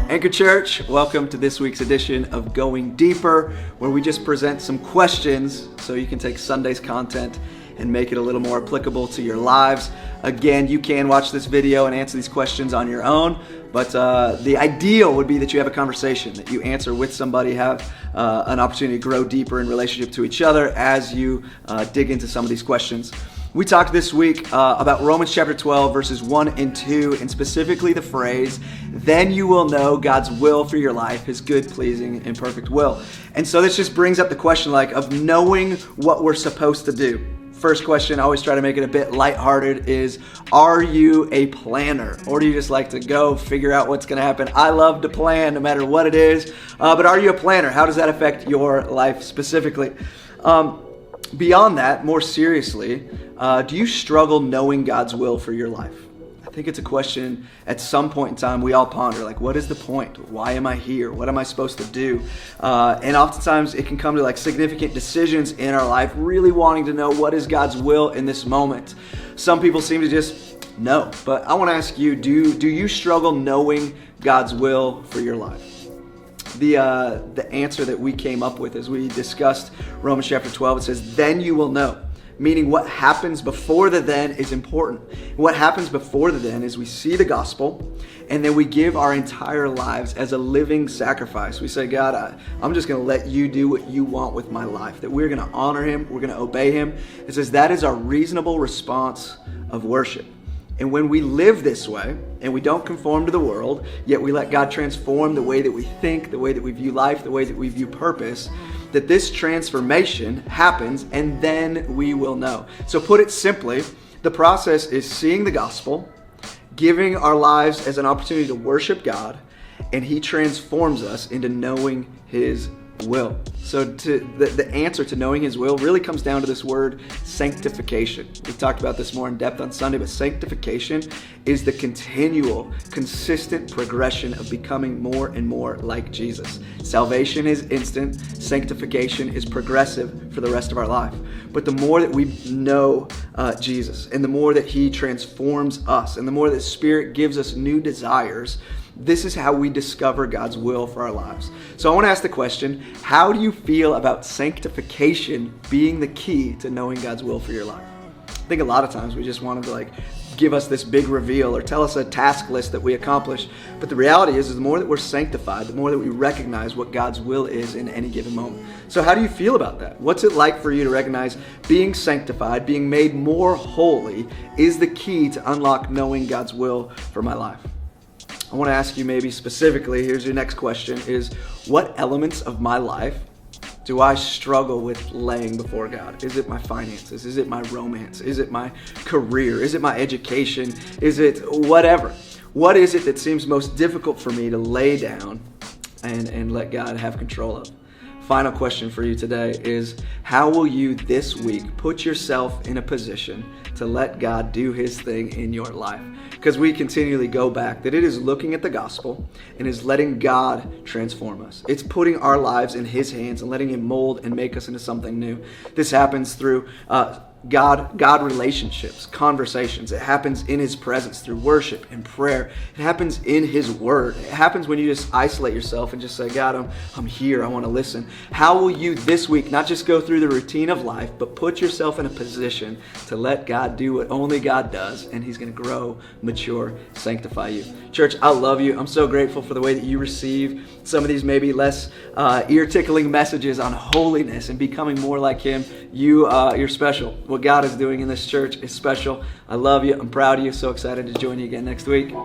Anchor Church, welcome to this week's edition of Going Deeper, where we just present some questions so you can take Sunday's content and make it a little more applicable to your lives. Again, you can watch this video and answer these questions on your own, but the ideal would be that you have a conversation, that you answer with somebody, have an opportunity to grow deeper in relationship to each other as you dig into some of these questions. We talked this week about Romans chapter 12, verses 1 and 2, and specifically the phrase, "Then you will know God's will for your life, His good, pleasing, and perfect will." And so this just brings up the question of knowing what we're supposed to do. First question, I always try to make it a bit lighthearted, is are you a planner? Or do you just like to go figure out what's going to happen? I love to plan no matter what it is, but are you a planner? How does that affect your life specifically? Beyond that, more seriously, do you struggle knowing God's will for your life? I think it's a question at some point in time we all ponder, what is the point? Why am I here? What am I supposed to do? And oftentimes it can come to significant decisions in our life, really wanting to know what is God's will in this moment. Some people seem to just know, but I want to ask you, do you struggle knowing God's will for your life? The answer that we came up with as we discussed Romans chapter 12, it says, "Then you will know." Meaning what happens before the then is important. What happens before the then is we see the gospel and then we give our entire lives as a living sacrifice. We say, God, I'm just going to let you do what you want with my life. That we're going to honor Him. We're going to obey Him. It says that is our reasonable response of worship. And when we live this way, and we don't conform to the world, yet we let God transform the way that we think, the way that we view life, the way that we view purpose, that this transformation happens, and then we will know. So put it simply, the process is seeing the gospel, giving our lives as an opportunity to worship God, and He transforms us into knowing His will. So the answer to knowing His will really comes down to this word sanctification. We talked about this more in depth on Sunday, but sanctification is the continual, consistent progression of becoming more and more like Jesus. Salvation is instant. Sanctification is progressive for the rest of our life. But the more that we know Jesus, and the more that He transforms us, and the more that Spirit gives us new desires, this is how we discover God's will for our lives. So I want to ask the question, how do you feel about sanctification being the key to knowing God's will for your life? I think a lot of times we just want to give us this big reveal or tell us a task list that we accomplish. But the reality is the more that we're sanctified, the more that we recognize what God's will is in any given moment. So how do you feel about that? What's it like for you to recognize being sanctified, being made more holy is the key to unlock knowing God's will for my life? I want to ask you maybe specifically, here's your next question, is what elements of my life do I struggle with laying before God? Is it my finances? Is it my romance? Is it my career? Is it my education? Is it whatever? What is it that seems most difficult for me to lay down and let God have control of? Final question for you today is, how will you this week put yourself in a position to let God do His thing in your life? Because we continually go back that it is looking at the gospel and is letting God transform us. It's putting our lives in His hands and letting Him mold and make us into something new. This happens through God relationships, conversations. It happens in His presence through worship and prayer. It happens in His word. It happens when you just isolate yourself and just say, God, I'm here. I want to listen. How will you this week not just go through the routine of life, but put yourself in a position to let God do what only God does, and He's going to grow, mature, sanctify you. Church, I love you. I'm so grateful for the way that you receive some of these maybe less ear-tickling messages on holiness and becoming more like Him. You're special. What God is doing in this church is special. I love you. I'm proud of you. So excited to join you again next week.